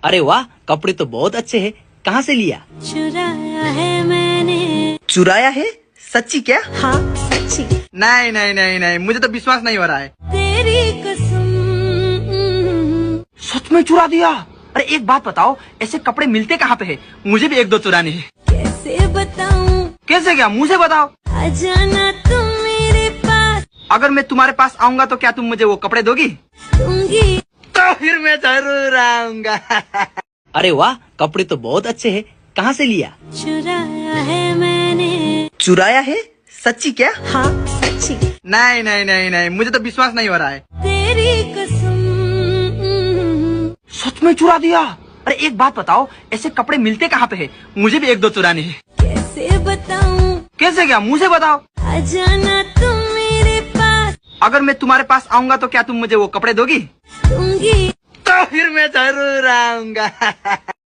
अरे वाह, कपड़े तो बहुत अच्छे हैं। कहाँ से लिया? चुराया है मैंने। चुराया है? सच्ची क्या? हाँ सच्ची। नहीं नहीं नहीं नहीं, मुझे तो विश्वास नहीं हो रहा है। तेरी कसम। सच में चुरा दिया? अरे एक बात बताओ, ऐसे कपड़े मिलते कहाँ पे है? मुझे भी एक दो चुराने हैं। कैसे बताऊं? कैसे क्या? मुझे बताओ। आ जाना तुम मेरे पास। अगर मैं तुम्हारे पास आऊंगा तो क्या तुम मुझे वो कपड़े दोगी? दूंगी। तो फिर मैं जरूर आऊंगा। अरे वाह, कपड़े तो बहुत अच्छे हैं। कहाँ से लिया? चुराया है मैंने। चुराया है? सच्ची क्या? हाँ सच्ची। नहीं नहीं नहीं नहीं, मुझे तो विश्वास नहीं हो रहा है। तेरी कसम। सच में चुरा दिया? अरे एक बात बताओ, ऐसे कपड़े मिलते कहाँ पे है? मुझे भी एक दो चुराने हैं। कैसे बताऊं? कैसे क्या? मुझे बताओ। आ जाना तुम मेरे पास। अगर मैं तुम्हारे पास आऊंगा तो क्या तुम मुझे वो कपड़े दोगी? दूंगी। तो फिर मैं जरूर आऊंगा।